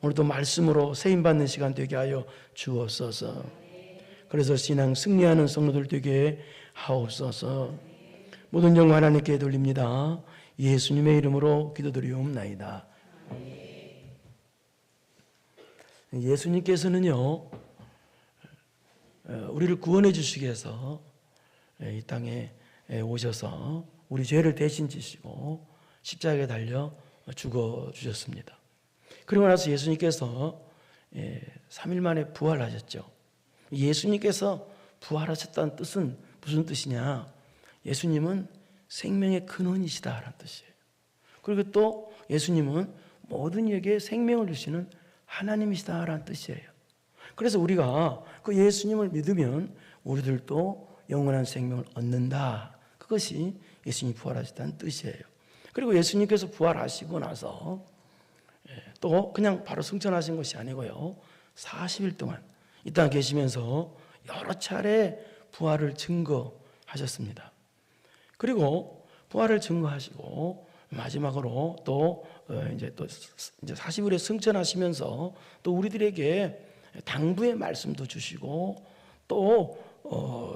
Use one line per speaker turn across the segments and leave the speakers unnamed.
오늘도 말씀으로 세임받는 시간 되게 하여 주옵소서. 그래서 신앙 승리하는 성도들 되게 하옵소서. 모든 영광 하나님께 돌립니다. 예수님의 이름으로 기도드리옵나이다. 예수님께서는요, 우리를 구원해 주시기 위해서 이 땅에 오셔서 우리 죄를 대신 지시고 십자가에 달려 죽어 주셨습니다. 그리고 나서 예수님께서 3일 만에 부활하셨죠. 예수님께서 부활하셨다는 뜻은 무슨 뜻이냐? 예수님은 생명의 근원이시다라는 뜻이에요. 그리고 또 예수님은 모든 이에게 생명을 주시는 하나님이시다라는 뜻이에요. 그래서 우리가 그 예수님을 믿으면 우리들도 영원한 생명을 얻는다. 그것이 예수님이 부활하셨다는 뜻이에요. 그리고 예수님께서 부활하시고 나서 또 그냥 바로 승천하신 것이 아니고요, 40일 동안 이 땅에 계시면서 여러 차례 부활을 증거하셨습니다. 그리고 부활을 증거하시고 마지막으로 또 이제 40일에 승천하시면서 또 우리들에게 당부의 말씀도 주시고 또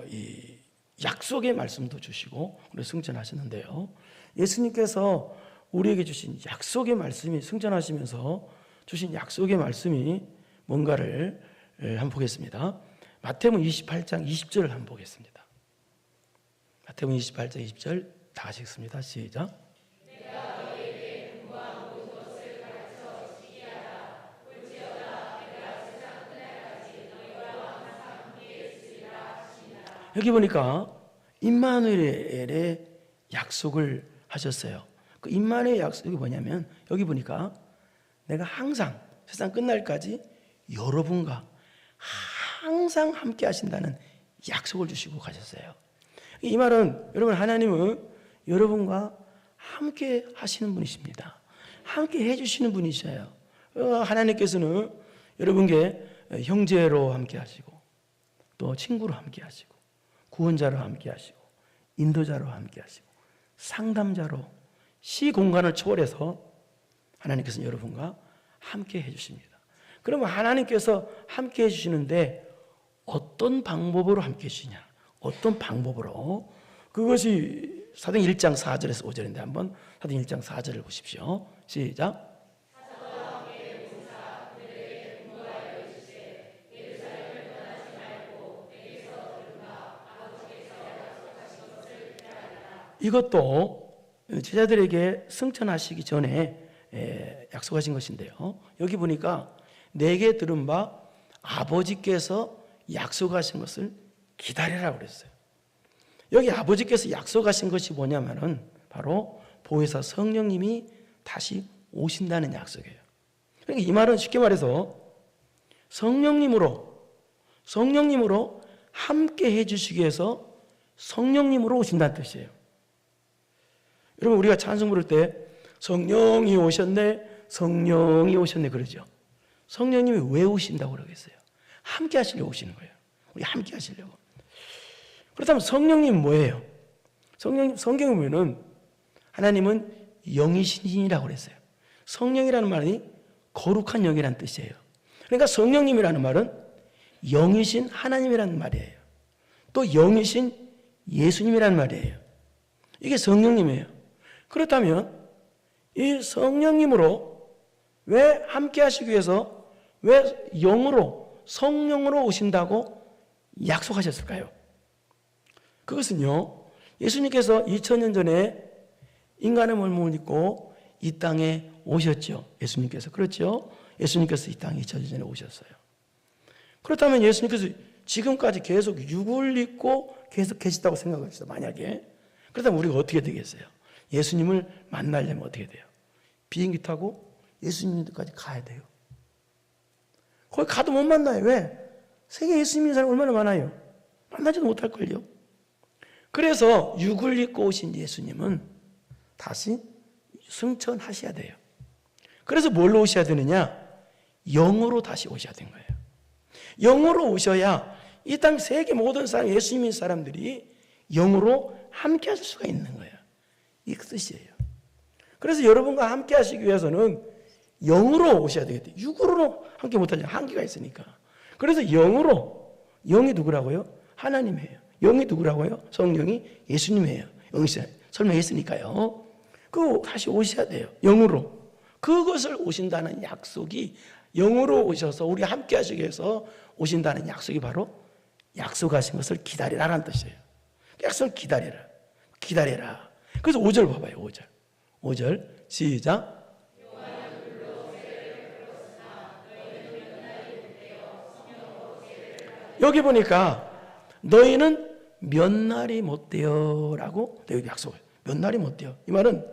이 약속의 말씀도 주시고 승천하셨는데요. 예수님께서 우리에게 주신 약속의 말씀이, 승천하시면서 주신 약속의 말씀이 뭔가를 한번 보겠습니다. 마태복음 28장 20절을 한번 보겠습니다. 마태복음 28장 20절 다 같이 읽습니다. 시작. 여기 보니까 임마누엘의 약속을 하셨어요. 그 임마누엘의 약속이 뭐냐면, 여기 보니까 내가 항상 세상 끝날까지 여러분과 항상 함께 하신다는 약속을 주시고 가셨어요. 이 말은, 여러분, 하나님은 여러분과 함께 하시는 분이십니다. 함께 해주시는 분이셔요. 하나님께서는 여러분께 형제로 함께 하시고, 또 친구로 함께 하시고, 구원자로 함께 하시고, 인도자로 함께 하시고, 상담자로 시공간을 초월해서 하나님께서는 여러분과 함께 해주십니다. 그러면 하나님께서 함께 해주시는데 어떤 방법으로 함께 해주시냐? 어떤 방법으로? 그것이 사도행 1장 4절에서 5절인데 한번 사도행 1장 4절을 보십시오. 시작. 이것도 제자들에게 승천하시기 전에 약속하신 것인데요. 여기 보니까 내게 들은 바 아버지께서 약속하신 것을 기다리라고 그랬어요. 여기 아버지께서 약속하신 것이 뭐냐면은 바로 보혜사 성령님이 다시 오신다는 약속이에요. 그러니까 이 말은 쉽게 말해서 성령님으로 함께 해주시기 위해서 성령님으로 오신다는 뜻이에요. 여러분, 우리가 찬송 부를 때 성령이 오셨네, 성령이 오셨네 그러죠. 성령님이 왜 오신다고 그러겠어요? 함께 하시려고 오시는 거예요. 우리 함께 하시려고. 그렇다면 성령님 뭐예요? 성경에 보면은 하나님은 영이신이라고 그랬어요. 성령이라는 말이 거룩한 영이라는 뜻이에요. 그러니까 성령님이라는 말은 영이신 하나님이라는 말이에요. 또 영이신 예수님이라는 말이에요. 이게 성령님이에요. 그렇다면 이 성령님으로 왜 함께 하시기 위해서 왜 영으로, 성령으로 오신다고 약속하셨을까요? 그것은요, 예수님께서 2000년 전에 인간의 몸을 입고 이 땅에 오셨죠. 예수님께서. 그렇죠? 예수님께서 이 땅에 2000년 전에 오셨어요. 그렇다면 예수님께서 지금까지 계속 육을 입고 계속 계시다고 생각합시다. 만약에. 그렇다면 우리가 어떻게 되겠어요? 예수님을 만나려면 어떻게 돼요? 비행기 타고 예수님까지 가야 돼요. 거기 가도 못 만나요. 왜? 세계에 예수님 믿는 사람이 얼마나 많아요? 만나지도 못할걸요. 그래서 육을 입고 오신 예수님은 다시 승천하셔야 돼요. 그래서 뭘로 오셔야 되느냐? 영으로 다시 오셔야 된 거예요. 영으로 오셔야 이 땅 세계 모든 사람, 예수님 믿는 사람들이 영으로 함께 하실 수가 있는 거예요. 이 뜻이에요. 그래서 여러분과 함께 하시기 위해서는 영으로 오셔야 되겠대. 육으로는 함께 못하죠. 한계가 있으니까. 그래서 영으로, 영이 누구라고요? 하나님이에요. 영이 누구라고요? 성령이 예수님이에요. 영이 설명했으니까요. 그 다시 오셔야 돼요. 영으로. 그것을 오신다는 약속이, 영으로 오셔서 우리 함께 하시기 위해서 오신다는 약속이 바로 약속하신 것을 기다리라라는 뜻이에요. 약속을 기다리라. 기다리라. 그래서 5절 봐봐요. 5절. 5절 시작. 여기 보니까 너희는 몇 날이 못 돼요 라고 여기 약속을. 몇 날이 못 돼요. 이 말은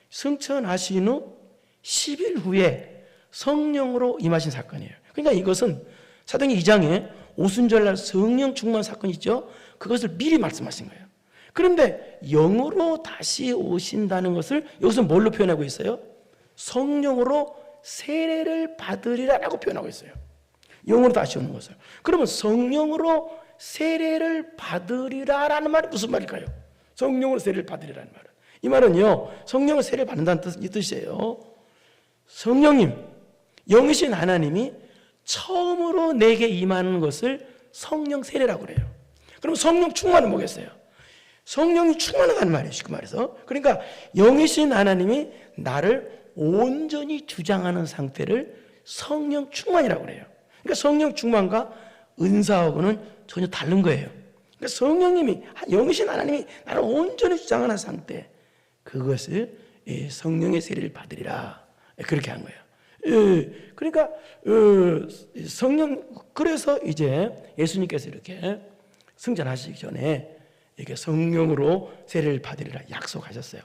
승천하신 후 10일 후에 성령으로 임하신 사건이에요. 그러니까 이것은 사도행전 2장에 오순절날 성령 충만 사건 있죠. 그것을 미리 말씀하신 거예요. 그런데 영으로 다시 오신다는 것을 여기서 뭘로 표현하고 있어요? 성령으로 세례를 받으리라라고 표현하고 있어요. 영으로 다시 오는 것을. 그러면 성령으로 세례를 받으리라라는 말이 무슨 말일까요? 성령으로 세례를 받으리라는 말은. 이 말은요, 성령을 세례를 받는다는 뜻이에요. 성령님, 영이신 하나님이 처음으로 내게 임하는 것을 성령 세례라고 그래요. 그럼 성령 충만은 뭐겠어요? 성령이 충만하다는 말이에요. 쉽게 말해서. 그러니까 영이신 하나님이 나를 온전히 주장하는 상태를 성령 충만이라고 그래요. 그러니까 성령 충만과 은사하고는 전혀 다른 거예요. 그러니까 성령님이, 영이신 하나님이 나를 온전히 주장하는 상태, 그것을 성령의 세례를 받으리라. 그렇게 한 거예요. 그러니까 성령, 그래서 이제 예수님께서 이렇게 승천하시기 전에 이렇게 성령으로 세례를 받으리라 약속하셨어요.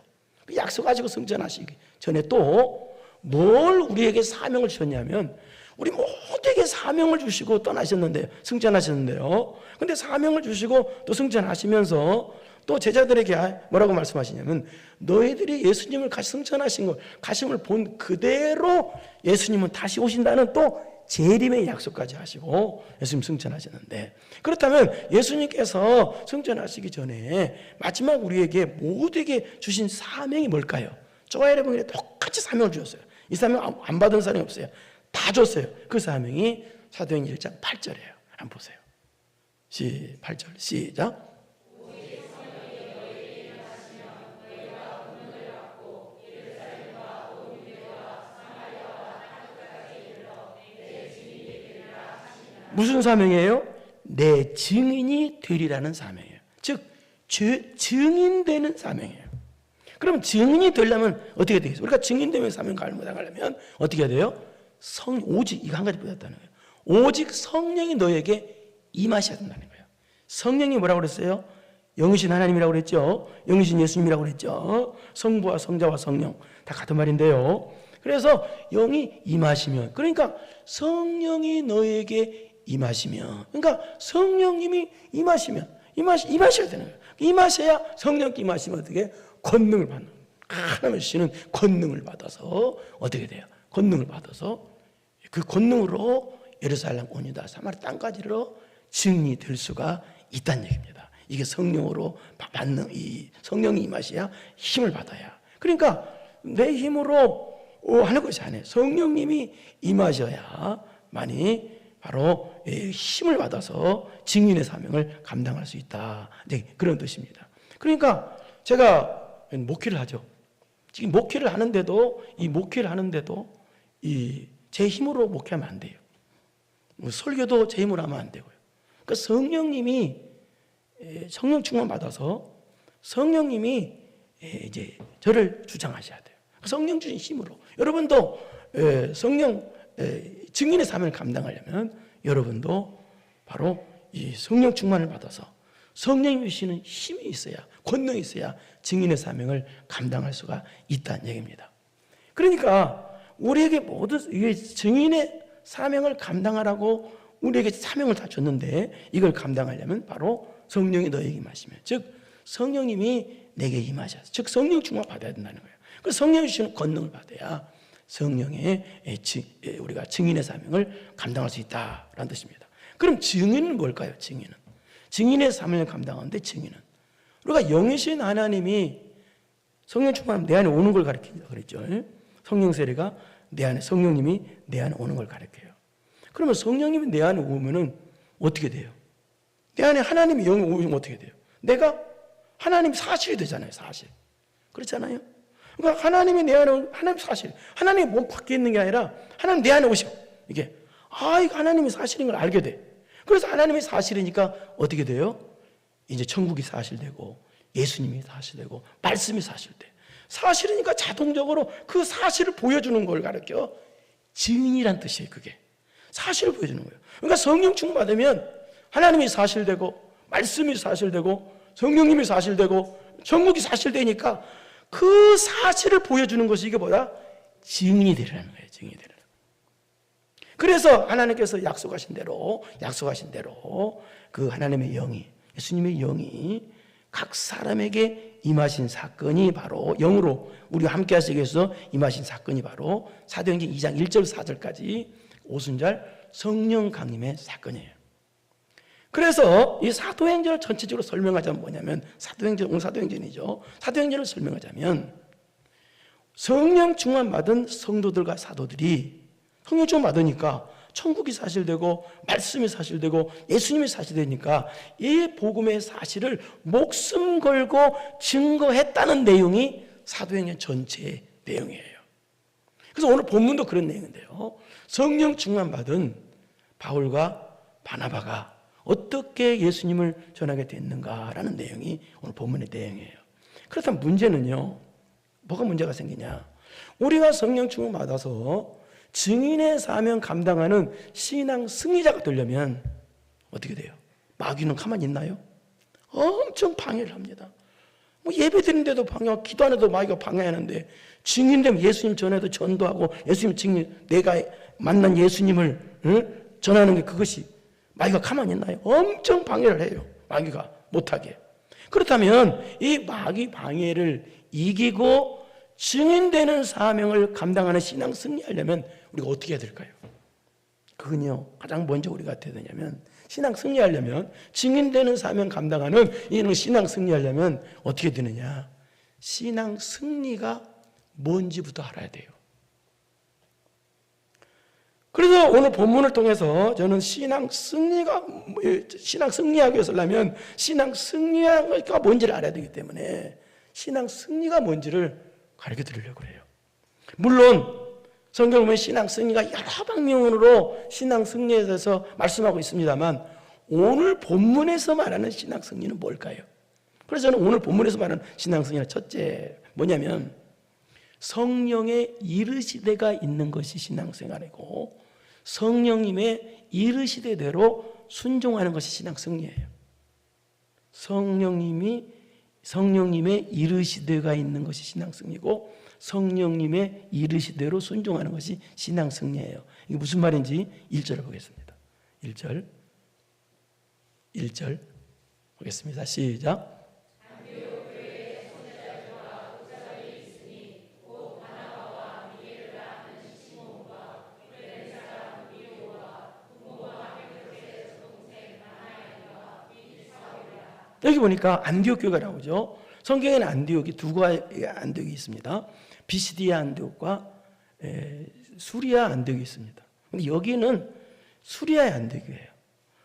약속하시고 승천하시기 전에 또 뭘 우리에게 사명을 주셨냐면, 우리 모두에게 사명을 주시고 떠나셨는데요. 승천하셨는데요. 근데 사명을 주시고 또 승천하시면서 또 제자들에게 뭐라고 말씀하시냐면, 너희들이 예수님을 같이 승천하신 걸, 가심을 본 그대로 예수님은 다시 오신다는 또 재림의 약속까지 하시고 예수님 승천하셨는데, 그렇다면 예수님께서 승천하시기 전에 마지막 우리에게 모두에게 주신 사명이 뭘까요? 저와 여러분에게 똑같이 사명을 주셨어요. 이 사명 안 받은 사람이 없어요. 다 줬어요. 그 사명이 사도행전 1장 8절이에요. 한번 보세요. 8절 시작. 무슨 사명이에요? 내 증인이 되리라는 사명이에요. 즉 증인되는 사명이에요. 그럼 증인이 되려면 어떻게 되겠어요? 우리가 증인되면 사명 감당하려면 어떻게 해야 돼요? 오직 이거 한 가지 보였다는 거예요. 오직 성령이 너에게 임하셔야 된다는 거예요. 성령이 뭐라고 그랬어요? 영이신 하나님이라고 그랬죠. 영이신 예수님이라고 그랬죠. 성부와 성자와 성령 다 같은 말인데요. 그래서 영이 임하시면, 그러니까 성령이 너에게 임하시면, 그러니까 성령님이 임하시면 임하셔야 되는 거예요. 임하셔야, 성령께 임하시면 어떻게? 권능을 받는, 하나님의 신은 권능을 받아서 어떻게 돼요? 권능을 받아서 그 권능으로 예루살렘, 온 유다, 사마리아 땅까지로 증인이 될 수가 있다는 얘기입니다. 이게 성령으로 받는, 이 성령이 임하셔야 힘을 받아야. 그러니까 내 힘으로 하는 것이 아니에요. 성령님이 임하셔야만이 바로 힘을 받아서 증인의 사명을 감당할 수 있다. 네, 그런 뜻입니다. 그러니까 제가 목회를 하죠. 지금 목회를 하는데도 제 힘으로 목회하면 안 돼요. 설교도 제 힘으로 하면 안 되고요. 그러니까 성령님이 성령 충만 받아서 성령님이 이제 저를 주장하셔야 돼요. 성령 주신 힘으로. 여러분도 성령 증인의 사명을 감당하려면 여러분도 바로 이 성령 충만을 받아서 성령이 주시는 힘이 있어야, 권능이 있어야 증인의 사명을 감당할 수가 있다는 얘기입니다. 그러니까 우리에게 모두 이게 증인의 사명을 감당하라고 우리에게 사명을 다 줬는데, 이걸 감당하려면 바로 성령이 너에게 임하시면, 즉 성령님이 내게 임하셔서, 즉 성령 충만 받아야 된다는 거예요. 그 성령이 주시는 권능을 받아야 성령의 우리가 증인의 사명을 감당할 수 있다라는 뜻입니다. 그럼 증인은 뭘까요? 증인의 사명을 감당하는데, 증인은 우리가 영이신 하나님이 성령 충만하면 내 안에 오는 걸 가리킨다 그랬죠. 성령 세례가 내 안에 성령님이 내 안에 오는 걸 가르쳐요. 그러면 성령님이 내 안에 오면은 어떻게 돼요? 내 안에 하나님의 영이 오면 어떻게 돼요? 내가 하나님 사실이 되잖아요. 사실. 그렇잖아요. 그러니까 하나님이 내 안에 하나님 사실. 하나님이 몸 밖에 있는 게 아니라 하나님 내 안에 오셔. 이게 이거 하나님이 사실인 걸 알게 돼. 그래서 하나님이 사실이니까 어떻게 돼요? 이제 천국이 사실되고 예수님이 사실되고 말씀이 사실돼. 사실이니까 자동적으로 그 사실을 보여주는 걸 가르쳐. 증인이란 뜻이에요. 그게 사실을 보여주는 거예요. 그러니까 성령 충만 받으면 하나님이 사실되고 말씀이 사실되고 성령님이 사실되고 천국이 사실되니까 그 사실을 보여주는 것이 이게 뭐야? 증인이 되라는 거예요. 증인이 되라는 거예요. 그래서 하나님께서 약속하신 대로 그 하나님의 영이, 예수님의 영이 각 사람에게 임하신 사건이 바로 영으로 우리와 함께 하시기 위해서 임하신 사건이 바로 사도행전 2장 1절 4절까지 오순절 성령 강림의 사건이에요. 그래서 이 사도행전을 전체적으로 설명하자면 뭐냐면 오늘 사도행전이죠. 사도행전을 설명하자면 성령 충만 받은 성도들과 사도들이 성령 충만 받으니까 천국이 사실되고 말씀이 사실되고 예수님이 사실되니까 이 복음의 사실을 목숨 걸고 증거했다는 내용이 사도행전 전체의 내용이에요. 그래서 오늘 본문도 그런 내용인데요. 성령 충만 받은 바울과 바나바가 어떻게 예수님을 전하게 됐는가라는 내용이 오늘 본문의 내용이에요. 그렇다면 문제는요, 뭐가 문제가 생기냐? 우리가 성령 충만 받아서 증인의 사명 감당하는 신앙 승리자가 되려면 어떻게 돼요? 마귀는 가만히 있나요? 엄청 방해를 합니다. 뭐 예배 드리는데도 방해하고 기도하는데도 마귀가 방해하는데 증인되면 예수님 전에도 전도하고 예수님 증인, 내가 만난 예수님을 전하는 게 그것이 마귀가 가만히 있나요? 엄청 방해를 해요. 마귀가 못하게. 그렇다면 이 마귀 방해를 이기고 증인되는 사명을 감당하는 신앙 승리하려면 우리가 어떻게 해야 될까요? 그건요, 가장 먼저 우리가 어떻게 해야 되냐면 신앙 승리하려면 증인되는 사명 감당하는 이런 신앙 승리하려면 어떻게 되느냐? 신앙 승리가 뭔지부터 알아야 돼요. 그래서 오늘 본문을 통해서 저는 신앙 승리하기 위해서라면 신앙 승리가 뭔지를 알아야 되기 때문에 신앙 승리가 뭔지를 가르쳐 드리려고 해요. 물론 성경에 보면 신앙 승리가 여러 방면으로 신앙 승리에 대해서 말씀하고 있습니다만 오늘 본문에서 말하는 신앙 승리는 뭘까요? 그래서 저는 오늘 본문에서 말하는 신앙 승리는 첫째 뭐냐면 성령의 이르시되가 있는 것이 신앙생활이고 성령님의 이르시되대로 순종하는 것이 신앙 승리예요. 성령님의 이르시되가 있는 것이 신앙 승리고 성령님의 이르시대로 순종하는 것이 신앙 승리예요. 이게 무슨 말인지 1절을 보겠습니다. 1절 보겠습니다. 시작. 여기 보니까 안디옥 교회가 나오죠. 성경에는 안디옥이 두 가지 안디옥이 있습니다. 비시디아 안디옥과 수리아 안디옥이 있습니다. 근데 여기는 수리아의 안디옥이에요.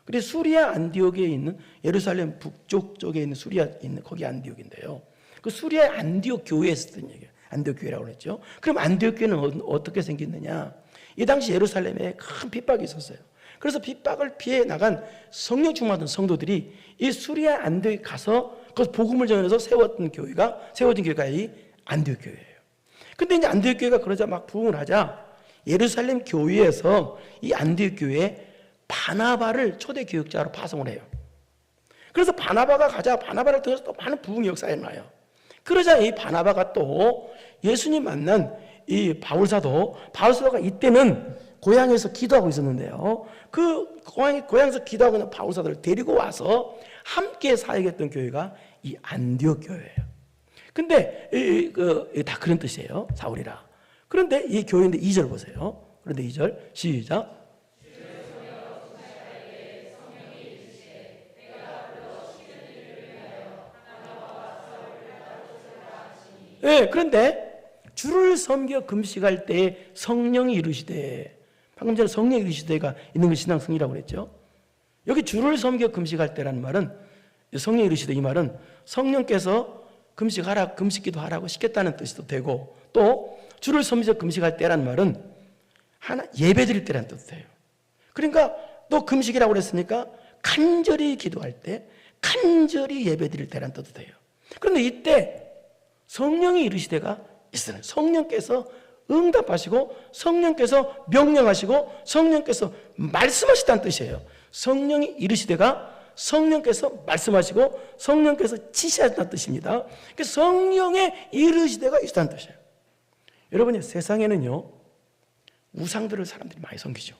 그래서 수리아 안디옥에 있는 예루살렘 북쪽 쪽에 있는 수리아 있는 거기 안디옥인데요. 그 수리아 안디옥 교회에 있었던 얘기예요. 안디옥 교회라고 그랬죠. 그럼 안디옥 교회는 어떻게 생겼느냐? 이 당시 예루살렘에 큰 핍박이 있었어요. 그래서 핍박을 피해 나간 성령 충만한 성도들이 이 수리아 안디옥에 가서 그 복음을 전해서 세워진 교회가 이 안디옥 교회예요. 근데 이제 안디옥 교회가 그러자 막 부흥을 하자 예루살렘 교회에서 이 안디옥 교회에 바나바를 초대 교육자로 파송을 해요. 그래서 바나바가 가자 바나바를 통해서 또 많은 부흥 역사가 일어나요. 그러자 이 바나바가 또 예수님 만난 이 바울사도가 이때는 고향에서 기도하고 있었는데요. 그 고향에서 기도하고 있는 바울사도를 데리고 와서 함께 사역했던 교회가 이 안디옥 교회예요. 근데 다 그런 뜻이에요. 사울이라. 그런데 이 교회인데 2절 보세요. 그런데 2절 시작. 네, 그런데 주를 섬겨 금식할 때 성령이 이르시되, 방금 전에 성령이 이르시되가 있는 게 신앙 승리라고 그랬죠. 여기 주를 섬겨 금식할 때라는 말은, 성령이 이르시되 이 말은 성령께서 금식하라, 금식기도 하라고 시켰다는 뜻도 되고, 또 주를 섬겨 금식할 때라는 말은 하나 예배 드릴 때라는 뜻도 돼요. 그러니까 또 금식이라고 그랬으니까 간절히 기도할 때, 간절히 예배 드릴 때라는 뜻도 돼요. 그런데 이때 성령이 이르시되가 있어요. 성령께서 응답하시고 성령께서 명령하시고 성령께서 말씀하시다는 뜻이에요. 성령이 이르시되가 성령께서 말씀하시고 성령께서 지시하시다는 뜻입니다. 그러니까 성령의 이르시되가 있다는 뜻이에요. 여러분이 세상에는요, 우상들을 사람들이 많이 섬기죠.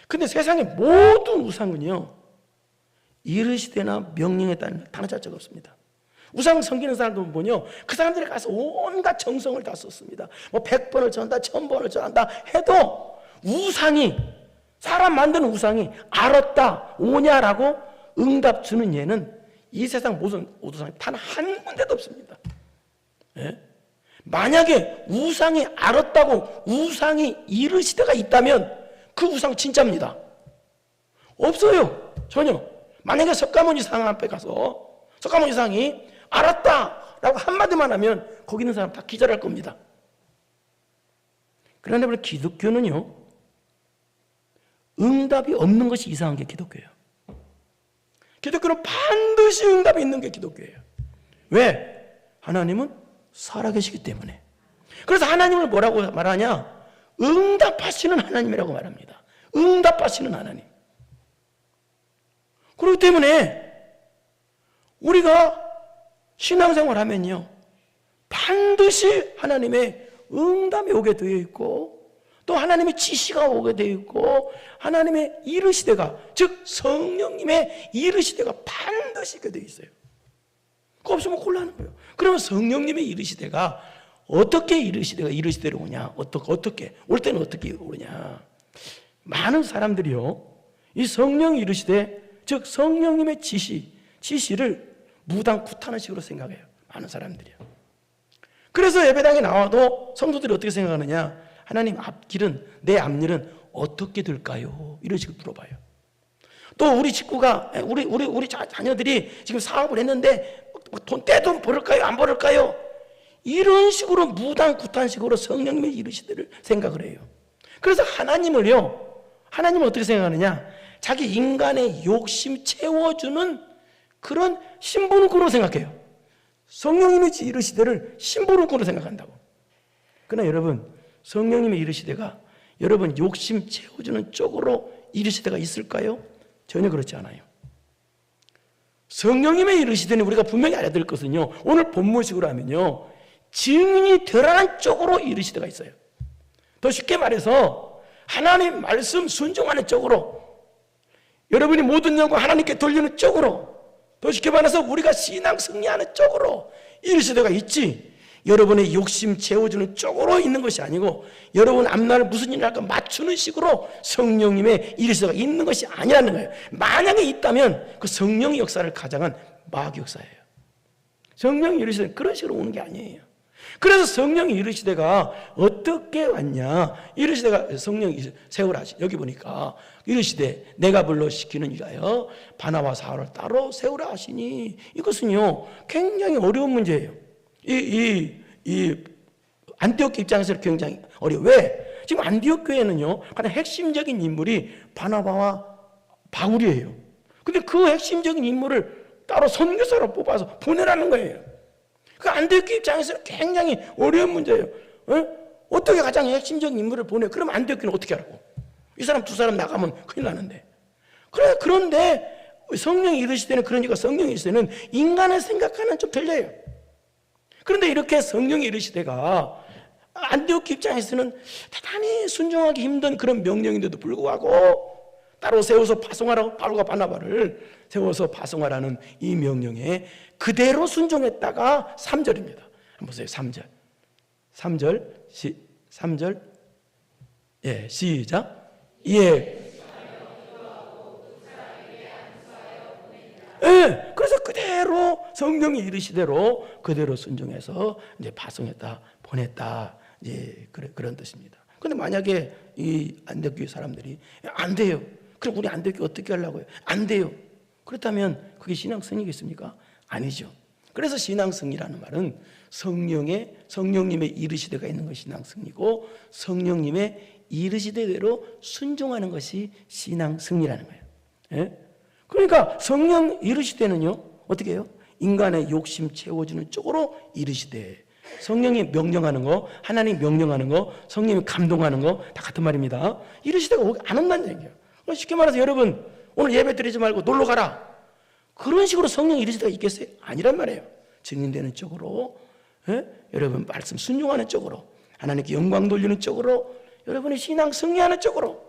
근데 세상의 모든 우상은요, 이르시되나 명령에 따른 단어 자체가 없습니다. 우상 섬기는 사람들은 뭐냐, 그 사람들이 가서 온갖 정성을 다 썼습니다. 뭐 100번을 전한다, 1000번을 전한다 해도 우상이, 사람 만드는 우상이 알았다, 오냐라고 응답 주는 예는 이 세상 모든 우상이 단 한 군데도 없습니다. 예? 만약에 우상이 알았다고 우상이 이르시되가 있다면 그 우상 진짜입니다. 없어요. 전혀. 만약에 석가모니 상 앞에 가서 석가모니 상이 알았다라고 한마디만 하면 거기 있는 사람 다 기절할 겁니다. 그런데 우리 기독교는요, 응답이 없는 것이 이상한 게 기독교예요. 기독교는 반드시 응답이 있는 게 기독교예요. 왜? 하나님은 살아계시기 때문에. 그래서 하나님을 뭐라고 말하냐? 응답하시는 하나님이라고 말합니다. 응답하시는 하나님. 그렇기 때문에 우리가 신앙생활 하면요, 반드시 하나님의 응답이 오게 되어 있고, 또 하나님의 지시가 오게 되어 있고, 하나님의 이르시되가, 즉 성령님의 이르시되가 반드시 있게 되어 있어요. 그거 없으면 곤란한 거예요. 그러면 성령님의 이르시되가 어떻게 이르시되로 오냐? 어떻게 올 때는 어떻게 오냐? 많은 사람들이요, 이 성령 이르시되, 즉 성령님의 지시를 무당 구타는 식으로 생각해요. 많은 사람들이요. 그래서 예배당에 나와도 성도들이 어떻게 생각하느냐? 하나님 앞길은, 내 앞일은 어떻게 될까요? 이런 식으로 물어봐요. 또 우리 식구가, 우리 자녀들이 지금 사업을 했는데 돈 떼돈 벌을까요? 안 벌을까요? 이런 식으로 무당 구탄식으로 성령님의 이르시되를 생각을 해요. 그래서 하나님은 어떻게 생각하느냐? 자기 인간의 욕심 채워주는 그런 신부름꾼으로 생각해요. 성령님의 이르시되를 신부름꾼으로 생각한다고. 그러나 여러분, 성령님의 이르시되가 여러분 욕심 채워주는 쪽으로 이르시되가 있을까요? 전혀 그렇지 않아요. 성령님의 이르시되는 우리가 분명히 알아야 될 것은요, 오늘 본문식으로 하면요, 증인이 되라는 쪽으로 이르시되가 있어요. 더 쉽게 말해서 하나님 말씀 순종하는 쪽으로, 여러분이 모든 영광 하나님께 돌리는 쪽으로, 더 쉽게 말해서 우리가 신앙 승리하는 쪽으로 이르시되가 있지, 여러분의 욕심 채워주는 쪽으로 있는 것이 아니고, 여러분 앞날 무슨 일을 할까 맞추는 식으로 성령님의 이르시되가 있는 것이 아니라는 거예요. 만약에 있다면 그 성령의 역사를 가장한 마귀 역사예요. 성령의 이르시되는 그런 식으로 오는 게 아니에요. 그래서 성령의 이르시되가 어떻게 왔냐? 이르시되가 성령이 세우라. 여기 보니까 이르시되 내가 불러 시키는 이라여 바나바 사울을 따로 세우라 하시니, 이것은요 굉장히 어려운 문제예요. 이 안디옥 입장에서 굉장히 어려워. 왜? 지금 안디옥 교회는요 가장 핵심적인 인물이 바나바와 바울이에요. 근데 그 핵심적인 인물을 따로 선교사로 뽑아서 보내라는 거예요. 그 안디옥 입장에서는 굉장히 어려운 문제예요. 어떻게 가장 핵심적인 인물을 보내? 그럼 안디옥 교회는 어떻게 하라고? 이 사람 두 사람 나가면 큰일 나는데. 그런데 성령이 이르시되는, 그러니까 성령이 이르시되는 인간을 생각하는 좀 틀려요. 그런데 이렇게 성령이 이르시되가 안디옥 입장에서는 대단히 순종하기 힘든 그런 명령인데도 불구하고 따로 세워서 파송하라고, 바울과 바나바를 세워서 파송하라는 이 명령에 그대로 순종했다가 3절입니다. 한번 보세요. 3절. 3절. 예, 시작. 예. 그래서 그대로 성령이 이르시대로 그대로 순종해서 이제 파송했다 보냈다. 예, 그런 뜻입니다. 근데 만약에 이 안디옥 교회 사람들이 안 돼요. 그럼 우리 안디옥 교회 어떻게 하려고요? 안 돼요. 그렇다면 그게 신앙 승리겠습니까? 아니죠. 그래서 신앙 승리라는 말은 성령님의 이르시되가 있는 것이 신앙 승리고 성령님의 이르시되대로 순종하는 것이 신앙 승리라는 거예요. 예? 그러니까 성령 이르시되는요 어떻게 해요? 인간의 욕심 채워주는 쪽으로 이르시되, 성령이 명령하는 거, 하나님 명령하는 거, 성령이 감동하는 거 다 같은 말입니다. 이르시되가 안 온다는 얘기예요. 쉽게 말해서 여러분 오늘 예배 드리지 말고 놀러 가라, 그런 식으로 성령 이르시되가 있겠어요? 아니란 말이에요. 증인되는 쪽으로, 예? 여러분 말씀 순종하는 쪽으로, 하나님께 영광 돌리는 쪽으로, 여러분의 신앙 승리하는 쪽으로,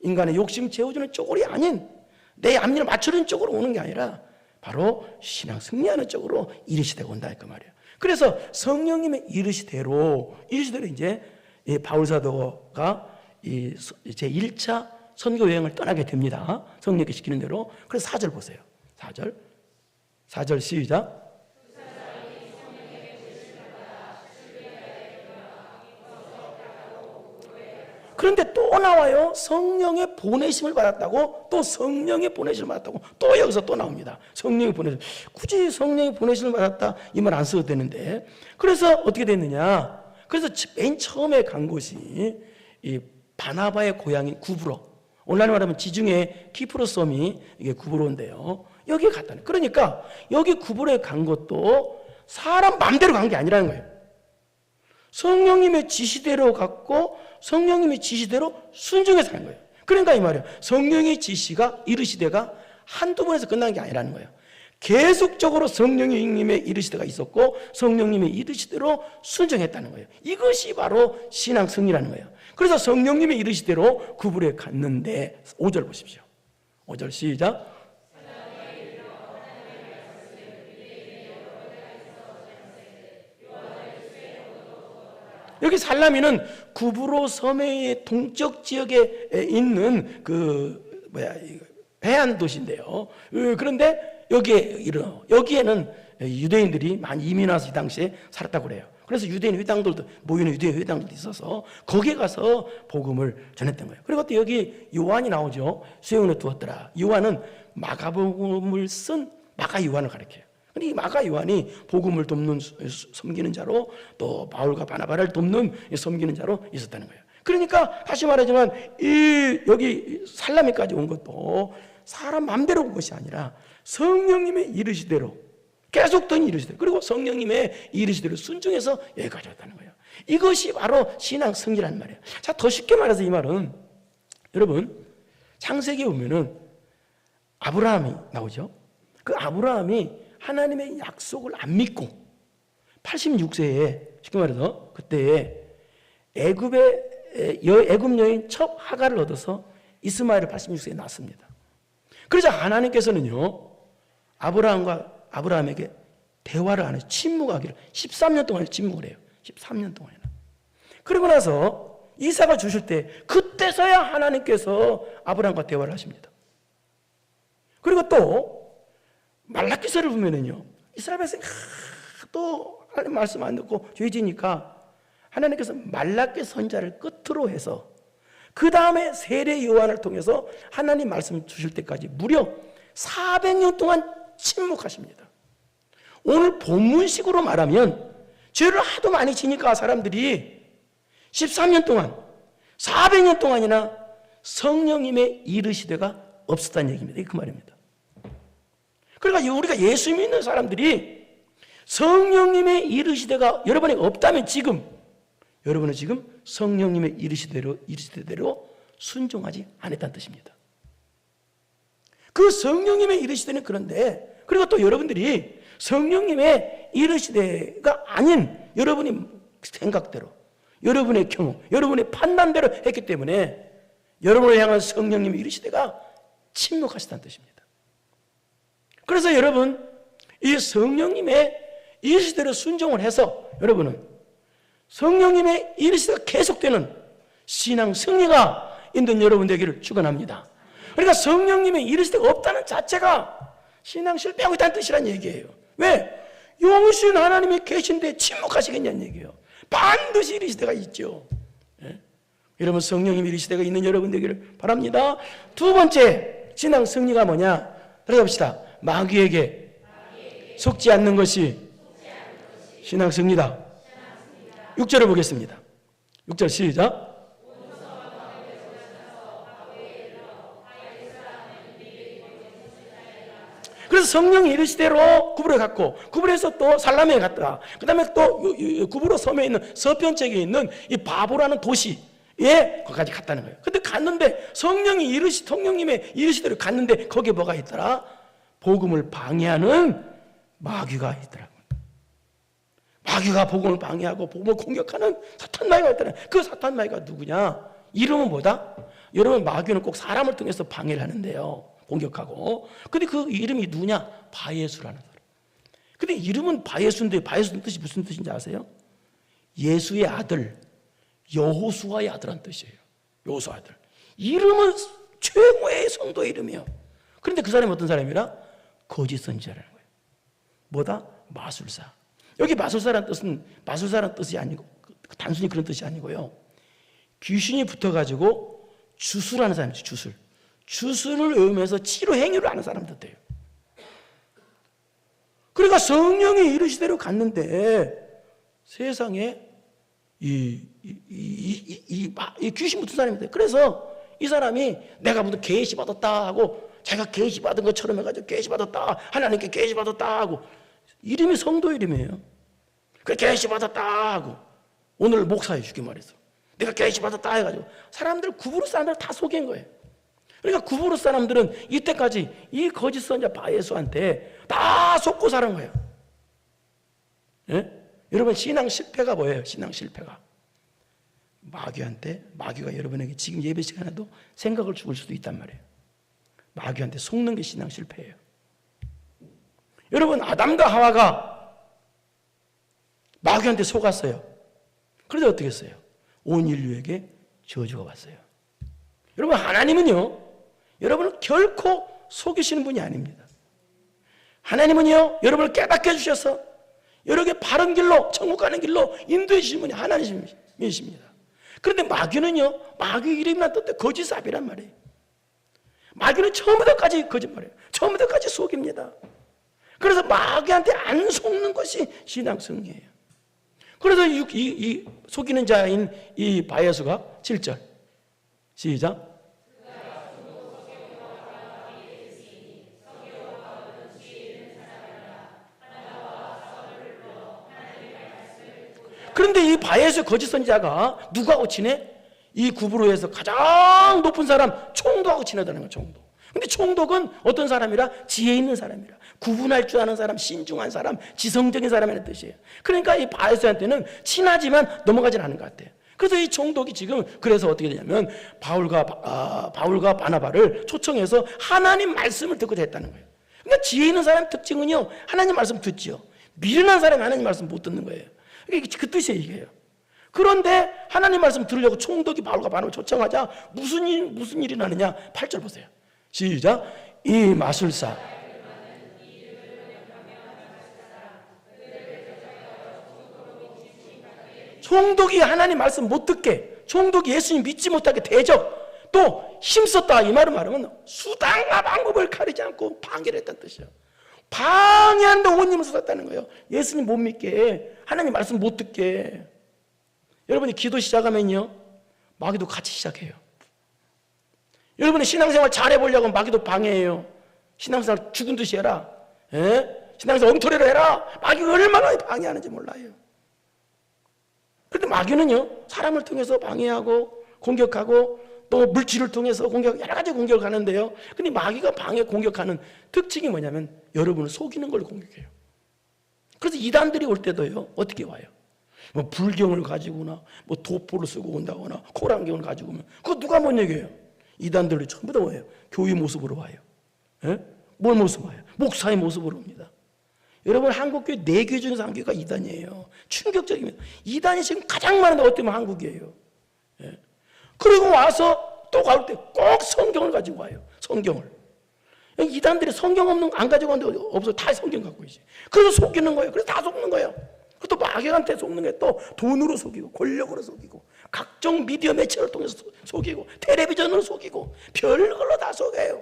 인간의 욕심 채워주는 쪽으로 아닌 내 앞니를 맞추는 쪽으로 오는 게 아니라 바로 신앙 승리하는 쪽으로 이르시되가 온다 그 말이에요. 그래서 성령님의 이르시대로 이제 바울 사도가 제 1차 선교 여행을 떠나게 됩니다. 성령께 시키는 대로. 그래서 4절 보세요. 4절 시작. 그런데 또 나와요. 성령의 보내심을 받았다고, 또 성령의 보내심을 받았다고, 또 여기서 또 나옵니다. 성령의 보내심. 굳이 성령의 보내심을 받았다 이 말 안 써도 되는데, 그래서 어떻게 됐느냐? 그래서 맨 처음에 간 곳이 이 바나바의 고향인 구브로, 오늘날 말하면 지중해 키프로스 섬이 이게 구브로인데요. 여기에 갔다는. 그러니까 여기 구브로에 간 것도 사람 마음대로 간 게 아니라는 거예요. 성령님의 지시대로 갔고 성령님의 지시대로 순종해서 가는 거예요. 그러니까 이 말이에요. 성령의 지시가 이르시되가 한두 번에서 끝난 게 아니라는 거예요. 계속적으로 성령님의 이르시되가 있었고 성령님의 이르시대로 순종했다는 거예요. 이것이 바로 신앙 승리라는 거예요. 그래서 성령님의 이르시대로 구브로에 갔는데 5절 보십시오. 5절 시작. 여기 살라미는 구브로 섬의 동쪽 지역에 있는 해안 도시인데요. 그런데 여기에는 유대인들이 많이 이민 와서 이 당시에 살았다고 그래요. 그래서 유대인 회당들도 모이는 유대인 회당들도 있어서 거기에 가서 복음을 전했던 거예요. 그리고 또 여기 요한이 나오죠. 수용을 두었더라. 요한은 마가복음을 쓴 마가 요한을 가리켜요. 근데 이 마가 요한이 복음을 돕는 섬기는 자로, 또 바울과 바나바를 돕는 섬기는 자로 있었다는 거예요. 그러니까 다시 말하지만 여기 살라미까지 온 것도 사람 마음대로 온 것이 아니라 성령님의 이르시대로 계속 던 이르시대로, 그리고 성령님의 이르시대로 순종해서 여기까지 왔다는 거예요. 이것이 바로 신앙 승리라는 말이에요. 자, 더 쉽게 말해서 이 말은 여러분 창세기에 보면은 아브라함이 나오죠. 그 아브라함이 하나님의 약속을 안 믿고 86세에 쉽게 말해서 그때에 애굽 여인 첩 하가를 얻어서 이스마엘을 86세에 낳습니다. 그러자 하나님께서는요 아브라함에게 대화를 안 해서 침묵하기를 13년 동안 침묵을 해요. 13년 동안이나. 그리고 나서 이삭을 주실 때 그때서야 하나님께서 아브라함과 대화를 하십니다. 그리고 또 말라기서를 보면은요, 이스라엘 백성이 또 하나님 말씀 안 듣고 죄지니까 하나님께서 말라기 선자를 끝으로 해서 그 다음에 세례 요한을 통해서 하나님 말씀 주실 때까지 무려 400년 동안 침묵하십니다. 오늘 본문식으로 말하면 죄를 하도 많이 지니까 사람들이 13년 동안 400년 동안이나 성령님의 이르시되가 없었다는 얘기입니다. 그 말입니다. 그러니까 우리가 예수 믿는 사람들이 성령님의 이르시되가 여러분에게 없다면 여러분은 지금 성령님의 이르시대로 순종하지 않았다는 뜻입니다. 그 성령님의 이르시되는 그런데, 그리고 또 여러분들이 성령님의 이르시되가 아닌 여러분이 생각대로, 여러분의 경험, 여러분의 판단대로 했기 때문에 여러분을 향한 성령님의 이르시되가 침묵하시다는 뜻입니다. 그래서 여러분, 이 성령님의 이르시대로 순종을 해서 여러분은 성령님의 이르시대가 계속되는 신앙 승리가 있는 여러분 되기를 축원합니다. 그러니까 성령님의 이르시대가 없다는 자체가 신앙 실패하고 있다는 뜻이란 얘기예요. 왜? 영신 하나님이 계신데 침묵하시겠냐는 얘기예요. 반드시 이르실 때가 있죠. 예? 여러분 성령님이 이르실 때가 있는 여러분 되기를 바랍니다. 두 번째 신앙 승리가 뭐냐? 들어갑시다. 마귀에게 속지 않는 것이 신앙 승리다. 6절을 보겠습니다. 6절 시작. 그래서 성령이 이르시대로 구브로에 갔고, 구브로에서 또 살라메에 갔다가, 그 다음에 또 구브로 섬에 있는 서편책에 있는 이 바보라는 도시에 거기까지 갔다는 거예요. 근데 갔는데 성령님의 이르시대로 갔는데 거기에 뭐가 있더라? 복음을 방해하는 마귀가 있더라고요. 마귀가 복음을 방해하고 복음을 공격하는 사탄 마귀가 있더라. 그 사탄 마귀가 누구냐? 이름은 뭐다? 여러분, 마귀는 꼭 사람을 통해서 방해를 하는데요. 공격하고. 근데 그 이름이 누구냐? 바예수라는 사람. 근데 이름은 바예수인데 바예수는 뜻이 무슨 뜻인지 아세요? 예수의 아들, 여호수아의 아들한 뜻이에요. 여호수아 아들. 이름은 최고의 성도의 이름이에요. 그런데 그 사람이 어떤 사람이라? 거짓 선지자라는 거예요. 뭐다? 마술사. 여기 마술사라는 뜻이 아니고, 단순히 그런 뜻이 아니고요. 귀신이 붙어가지고 주술하는 사람이죠. 주술을 외우면서 치료 행위를 하는 사람들 돼요. 그러니까 성령이 이르시대로 갔는데 세상에 이 귀신 붙은 사람이 돼요. 그래서 이 사람이 내가 무슨 계시 받았다 하고 자기가 계시 받은 것처럼 해가지고 계시 받았다, 하나님께 계시 받았다 하고, 이름이 성도 이름이에요. 그 계시 받았다 하고, 오늘 목사해 주게 말해서 내가 계시 받았다 해가지고 구브로 사람들 다 속인 거예요. 그러니까 구브로 사람들은 이때까지 이 거짓 선지자 바예수한테 다 속고 사는 거예요. 예? 여러분, 신앙 실패가 뭐예요? 신앙 실패가 마귀가 여러분에게 지금 예배 시간에도 생각을 죽을 수도 있단 말이에요. 마귀한테 속는 게 신앙 실패예요. 여러분, 아담과 하와가 마귀한테 속았어요. 그런데 어떻게 했어요? 온 인류에게 저주가 왔어요. 여러분, 하나님은요, 여러분을 결코 속이시는 분이 아닙니다. 하나님은요, 여러분을 깨닫게 해주셔서 여러분에게 바른 길로, 천국 가는 길로 인도해 주신 분이 하나님이십니다. 그런데 마귀는요, 마귀 이름이란 뜻도 거짓삽이란 말이에요. 마귀는 처음부터까지 거짓말이에요. 처음부터까지 속입니다. 그래서 마귀한테 안 속는 것이 신앙 승리예요. 그래서 이 속이는 자인 이 바예수가 7절 시작. 그런데 이 바예수의 거짓 선지자가 누구하고 친해? 이 구브로에서 가장 높은 사람 총독하고 친하다는 거예요. 총독. 근데 총독은 어떤 사람이라? 지혜 있는 사람이라, 구분할 줄 아는 사람, 신중한 사람, 지성적인 사람이라는 뜻이에요. 그러니까 이 바예수한테는 친하지만 넘어가진 않은 것 같아요. 그래서 이 총독이 지금 그래서 어떻게 되냐면 바울과 바나바를 초청해서 하나님 말씀을 듣고자 했다는 거예요. 그러니까 지혜 있는 사람의 특징은요, 하나님 말씀 듣지요. 미련한 사람이 하나님 말씀 못 듣는 거예요. 그 뜻이에요, 이게요. 그런데 하나님 말씀 들으려고 총독이 바울과 바나바를 초청하자 무슨 일이 나느냐? 8절 보세요. 시작. 이 마술사, 총독이 하나님 말씀 못 듣게, 총독이 예수님 믿지 못하게 대적, 또 힘썼다, 이 말을 말하면 수단과 방법을 가리지 않고 방해를 했다는 뜻이에요. 방해한다 온 힘을 쏟았다는 거예요. 예수님 못 믿게, 하나님 말씀 못 듣게. 여러분이 기도 시작하면요, 마귀도 같이 시작해요. 여러분이 신앙생활 잘해보려고 마귀도 방해해요. 신앙생활 죽은 듯이 해라, 신앙생활 엉터리로 해라. 마귀가 얼마나 방해하는지 몰라요. 그런데 마귀는요, 사람을 통해서 방해하고 공격하고 또 물질을 통해서 여러 가지 공격을 하는데요. 근데 마귀가 방해 공격하는 특징이 뭐냐면 여러분을 속이는 걸 공격해요. 그래서 이단들이 올 때도요, 어떻게 와요? 뭐 불경을 가지고 오나, 뭐 도포를 쓰고 온다거나, 코란경을 가지고 오면 그거 누가 뭔 얘기예요? 이단들이 전부 다 와요. 교회 모습으로 와요. 뭘 모습 와요? 목사의 모습으로 옵니다. 여러분, 한국교회 4교회 중에서 한 교회가 이단이에요. 충격적입니다. 이단이 지금 가장 많은데 어때면 한국이에요. 그리고 와서 또 갈 때 꼭 성경을 가지고 와요. 성경을. 이단들이 성경 안 가지고 왔는데 없어. 다 성경 갖고 있어요. 그래서 속이는 거예요. 그래서 다 속는 거예요. 또 마귀한테 속는 게 또 돈으로 속이고 권력으로 속이고 각종 미디어 매체를 통해서 속이고 텔레비전으로 속이고 별걸로 다 속여요.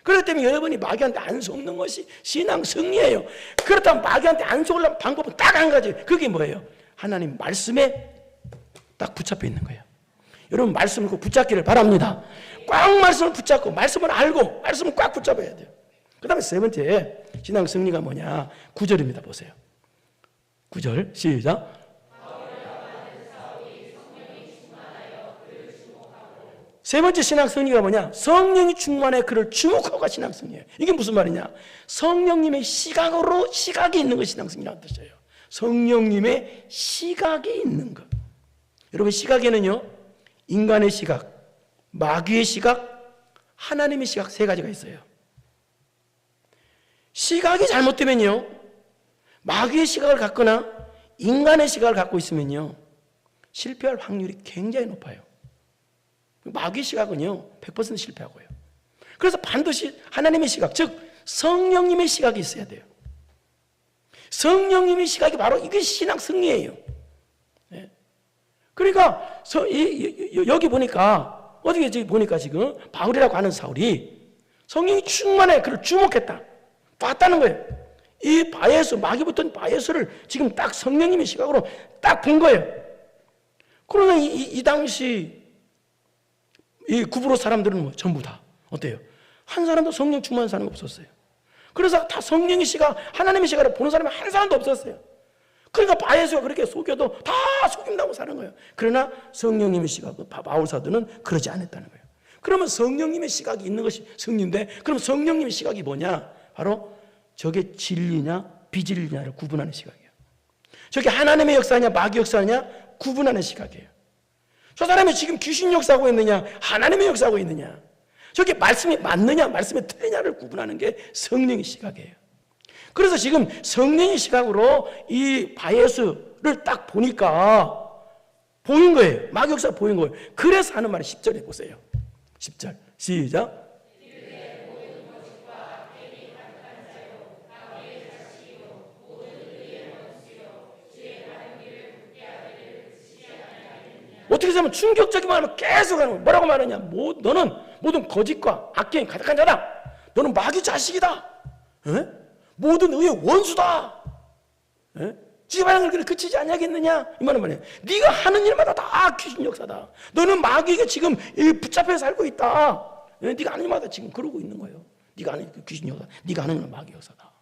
그렇기 때문에 여러분이 마귀한테 안 속는 것이 신앙 승리예요. 그렇다면 마귀한테 안 속으려면 방법은 딱 한 가지. 그게 뭐예요? 하나님 말씀에 딱 붙잡혀 있는 거예요. 여러분 말씀을 꼭 붙잡기를 바랍니다. 꽉 말씀을 붙잡고 말씀을 알고 말씀을 꽉 붙잡아야 돼요. 그 다음에 세 번째 신앙 승리가 뭐냐? 9절입니다. 보세요. 9절 시작. 세 번째 신앙 승리가 뭐냐? 성령이 충만해 그를 주목하고가 신앙 승리예요. 이게 무슨 말이냐? 성령님의 시각으로 시각이 있는 것이 신앙 승리라는 뜻이에요. 성령님의 시각이 있는 것. 여러분 시각에는요 인간의 시각, 마귀의 시각, 하나님의 시각 세 가지가 있어요. 시각이 잘못되면요 마귀의 시각을 갖거나 인간의 시각을 갖고 있으면요 실패할 확률이 굉장히 높아요. 마귀의 시각은요 100% 실패하고요. 그래서 반드시 하나님의 시각, 즉 성령님의 시각이 있어야 돼요. 성령님의 시각이 바로 이게 신앙 승리예요. 그러니까 여기 보니까 어떻게 보니까 지금 바울이라고 하는 사울이 성령이 충만해 그를 주목했다, 봤다는 거예요. 이 바에서 마귀 붙은 바에서를 지금 딱 성령님의 시각으로 딱 본 거예요. 그러나 이 당시 이 구브로 사람들은 뭐 전부 다 어때요? 한 사람도 성령 충만한 사람이 없었어요. 그래서 다 성령의 시각, 하나님의 시각을 보는 사람이 한 사람도 없었어요. 그러니까 바에서가 그렇게 속여도 다 속임당하고 사는 거예요. 그러나 성령님의 시각, 바울 사도는 그러지 않았다는 거예요. 그러면 성령님의 시각이 있는 것이 승리인데, 그럼 성령님의 시각이 뭐냐? 바로 저게 진리냐 비진리냐를 구분하는 시각이에요. 저게 하나님의 역사냐 마귀 역사냐 구분하는 시각이에요. 저 사람이 지금 귀신 역사하고 있느냐 하나님의 역사하고 있느냐, 저게 말씀이 맞느냐 말씀이 틀리냐를 구분하는 게 성령의 시각이에요. 그래서 지금 성령의 시각으로 이 바예스를 딱 보니까 보인 거예요. 마귀 역사가 보인 거예요. 그래서 하는 말이 10절에 보세요. 10절 시작. 어떻게 보면 충격적인 말을 계속 하는 거예요. 뭐라고 말하냐? 너는 모든 거짓과 악행이 가득한 자다. 너는 마귀 자식이다. 에? 모든 의의 원수다. 지방을 그래 그치지 않냐겠느냐? 이 말은 뭐냐? 네가 하는 일마다 다 귀신 역사다. 너는 마귀에게 지금 붙잡혀 살고 있다. 네가 하는 일마다 지금 그러고 있는 거예요. 네가 하는 귀신 역사, 네가 하는 건 마귀 역사다.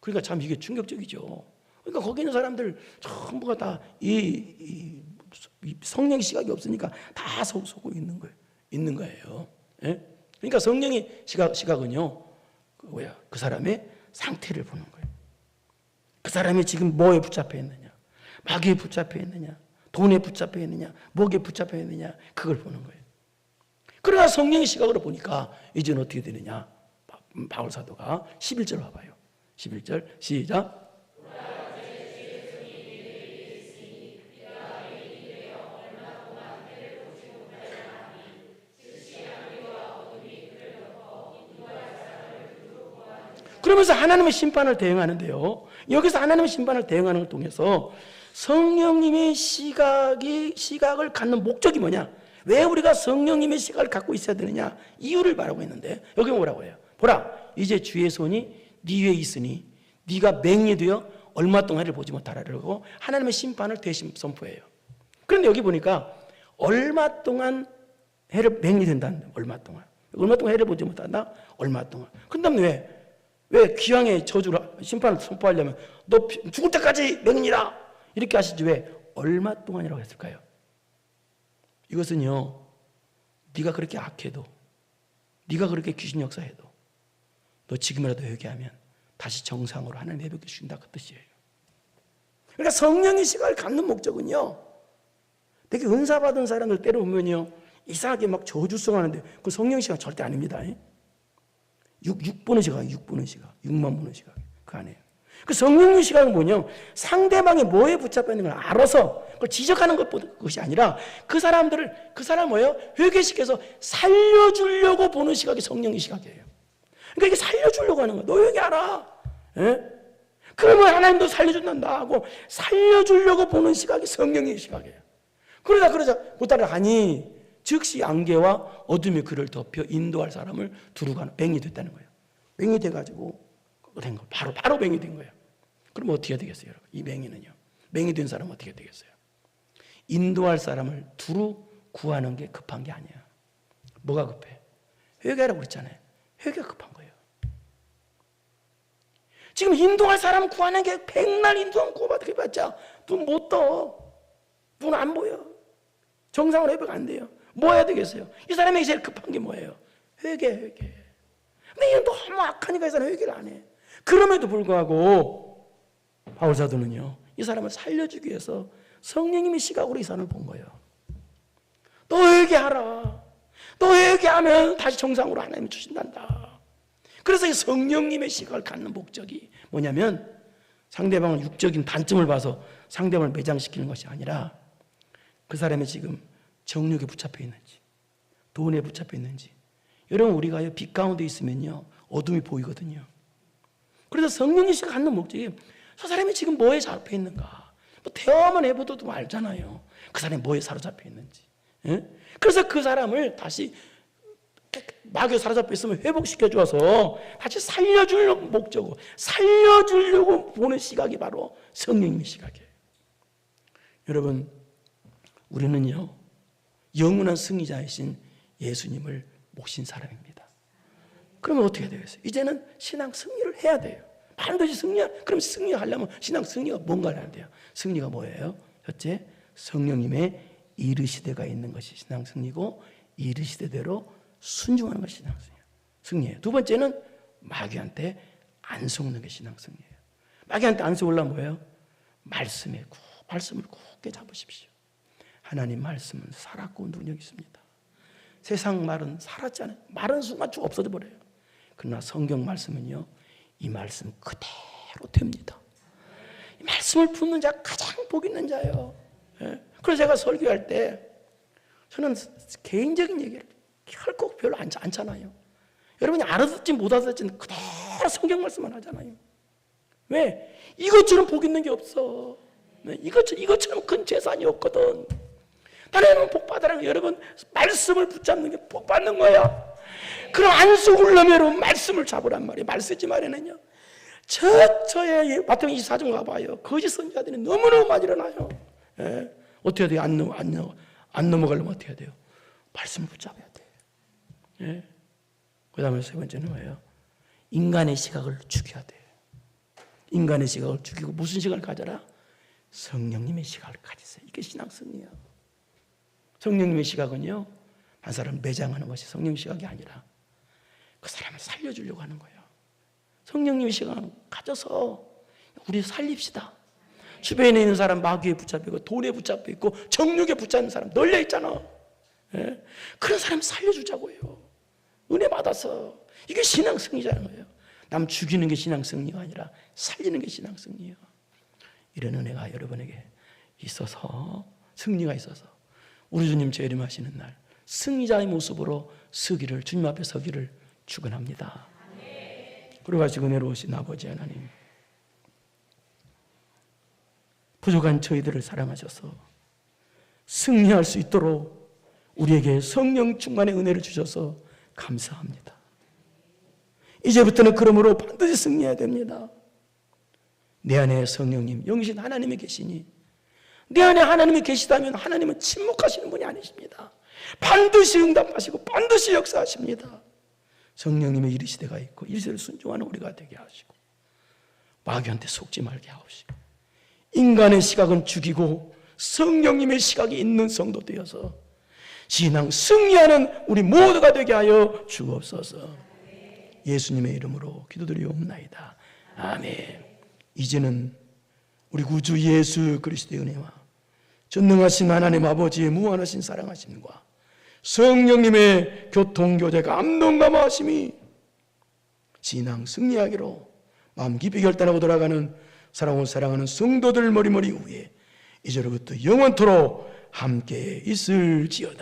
그러니까 참 이게 충격적이죠. 그러니까 거기 있는 사람들 전부가 다 이 성령의 시각이 없으니까 다 속고 있는 거예요. 그러니까 성령의 시각은요, 그 사람의 상태를 보는 거예요. 그 사람이 지금 뭐에 붙잡혀 있느냐, 마귀에 붙잡혀 있느냐, 돈에 붙잡혀 있느냐, 목에 붙잡혀 있느냐, 그걸 보는 거예요. 그러나 성령의 시각으로 보니까 이제는 어떻게 되느냐? 바울 사도가 11절 봐봐요. 11절 시작. 그러면서 하나님의 심판을 대응하는데요. 여기서 하나님의 심판을 대응하는 걸 통해서 성령님의 시각을 갖는 목적이 뭐냐? 왜 우리가 성령님의 시각을 갖고 있어야 되느냐? 이유를 말하고 있는데 여기 뭐라고 해요? 보라, 이제 주의 손이 네 위에 있으니 네가 맹리되어 얼마 동안 해를 보지 못하라고 하나님의 심판을 대신 선포해요. 그런데 여기 보니까 얼마 동안 해를 맹리된다는데 얼마 동안 해를 보지 못한다? 얼마 동안. 그런데 왜 기왕에 저주를 심판을 선포하려면 너 죽을 때까지 맹리라 이렇게 하시지 왜 얼마 동안이라고 했을까요? 이것은요, 네가 그렇게 악해도, 네가 그렇게 귀신 역사해도 너 지금이라도 회개하면 다시 정상으로 하나님 회복해 주신다, 그 뜻이에요. 그러니까 성령의 시각을 갖는 목적은요, 되게 은사 받은 사람들 때려보면요 이상하게 막 저주성하는데 그 성령의 시각 절대 아닙니다. 6분의 시각, 6분의 시각, 6만 분의 시각, 그 안에요. 그 성령의 시각은 뭐냐? 상대방이 뭐에 붙잡혀 있는 걸 알아서 그걸 지적하는 것이 아니라 그 사람을 뭐예요? 회개시켜서 살려주려고 보는 시각이 성령의 시각이에요. 그러니까 이게 살려주려고 하는 거야. 너 회개하라. 그러면 하나님도 살려준단다 하고 살려주려고 보는 시각이 성령의 시각이에요. 그러자 못 따라가니 즉시 안개와 어둠이 그를 덮여 인도할 사람을 두루 가는 맹이 됐다는 거예요. 맹이 돼가지고 된 거, 바로 맹이 된 거예요. 그럼 어떻게 되겠어요, 여러분? 이 맹이는요. 맹이 된 사람은 어떻게 되겠어요? 인도할 사람을 두루 구하는 게 급한 게 아니야. 뭐가 급해? 회개하라고 그랬잖아요. 회개가 급한 거예요. 지금 인도할 사람 구하는 게 백날 인도하면 구원받게 받자. 눈 못 떠. 눈 안 보여. 정상으로 회개가 안 돼요. 뭐 해야 되겠어요? 이 사람에게 제일 급한 게 뭐예요? 회개. 근데 이건 너무 악하니까 이 사람 회개를 안 해. 그럼에도 불구하고 바울 사도는요, 이 사람을 살려주기 위해서 성령님의 시각으로 이 사람을 본 거예요. 너 회개하라. 너 회개하면 다시 정상으로 하나님 주신단다. 그래서 이 성령님의 시각을 갖는 목적이 뭐냐면 상대방의 육적인 단점을 봐서 상대방을 매장시키는 것이 아니라 그 사람이 지금 정욕에 붙잡혀 있는지, 돈에 붙잡혀 있는지. 여러분, 우리가 빛 가운데 있으면요, 어둠이 보이거든요. 그래서 성령의 시각을 갖는 목적이 저 사람이 지금 뭐에 잡혀 있는가. 뭐 대화만 해봐도 알잖아요. 그 사람이 뭐에 사로잡혀 있는지. 예? 그래서 그 사람을 다시 마귀에 사로잡혀 있으면 회복시켜 주어서 다시 살려주려고 목적으로, 살려주려고 보는 시각이 바로 성령님의 시각이에요. 여러분, 우리는요, 영원한 승리자이신 예수님을 모신 사람입니다. 그러면 어떻게 되겠어요? 이제는 신앙 승리를 해야 돼요. 반드시 그럼 승리하려면 신앙 승리가 뭔가를 해야 돼요. 승리가 뭐예요? 첫째, 성령님의 이르시되가 있는 것이 신앙 승리고, 이르시되대로 순종하는 것이 신앙 승리예요. 두 번째는 마귀한테 안 속는 게 신앙 승리예요. 마귀한테 안 속으려면 뭐예요? 말씀을 굳게 잡으십시오. 하나님 말씀은 살았고 능력이 있습니다. 세상 말은 살았지 않아요. 말은 순간 쭉 없어져 버려요. 그러나 성경 말씀은요, 이 말씀 그대로 됩니다. 이 말씀을 붙는 자가 가장 복 있는 자예요. 예. 그래서 제가 설교할 때 저는 개인적인 얘기를 결코 별로 않잖아요. 여러분이 알아듣지 못 알아듣지 그대로 성경 말씀만 하잖아요. 왜? 이것처럼 복 있는 게 없어. 이것처럼 큰 재산이 없거든. 하나님은 복 받으라는, 여러분 말씀을 붙잡는 게 복 받는 거야. 그럼 안 속으려면 여러분 말씀을 잡으란 말이에요. 말 쓰지 말에는요, 저의 마태복음 24장 가봐요. 거짓 선지자들이 너무너무 많이 일어나요. 예. 어떻게 해야 돼요? 안 넘어가려면 어떻게 해야 돼요? 말씀을 붙잡아야 돼요. 예. 그 다음에 세 번째는 뭐예요? 인간의 시각을 죽여야 돼요. 인간의 시각을 죽이고 무슨 시각을 가져라? 성령님의 시각을 가지세요. 이게 신앙 승리예요. 성령님의 시각은요, 한 사람을 매장하는 것이 성령 시각이 아니라 그 사람을 살려주려고 하는 거예요. 성령님의 시각을 가져서 우리 살립시다. 주변에 있는 사람 마귀에 붙잡히고 돈에 붙잡혀 있고 정욕에 붙잡힌 사람 널려 있잖아. 예? 그런 사람 살려주자고요. 은혜 받아서. 이게 신앙 승리자는 거예요. 남 죽이는 게 신앙 승리가 아니라 살리는 게 신앙 승리예요. 이런 은혜가 여러분에게 있어서, 승리가 있어서 우리 주님 재림하시는 날 승리자의 모습으로 주님 앞에 서기를 축원합니다. 그러가지고 은혜로우신 아버지 하나님, 부족한 저희들을 사랑하셔서 승리할 수 있도록 우리에게 성령 충만의 은혜를 주셔서 감사합니다. 이제부터는 그러므로 반드시 승리해야 됩니다. 내 안에 성령님, 영신 하나님이 계시니, 내 안에 하나님이 계시다면 하나님은 침묵하시는 분이 아니십니다. 반드시 응답하시고 반드시 역사하십니다. 성령님의 이르시되가 있고 이르시되를 순종하는 우리가 되게 하시고, 마귀한테 속지 말게 하옵시고, 인간의 시각은 죽이고 성령님의 시각이 있는 성도 되어서 신앙 승리하는 우리 모두가 되게 하여 주옵소서. 예수님의 이름으로 기도드리옵나이다. 아멘. 이제는 우리 구주 예수 그리스도의 은혜와 전능하신 하나님 아버지의 무한하신 사랑하심과 성령님의 교통교제 감동감화하심이 신앙 승리하기로 마음 깊이 결단하고 돌아가는 사랑하는 성도들 머리머리 위에 이제로부터 영원토록 함께 있을지어다.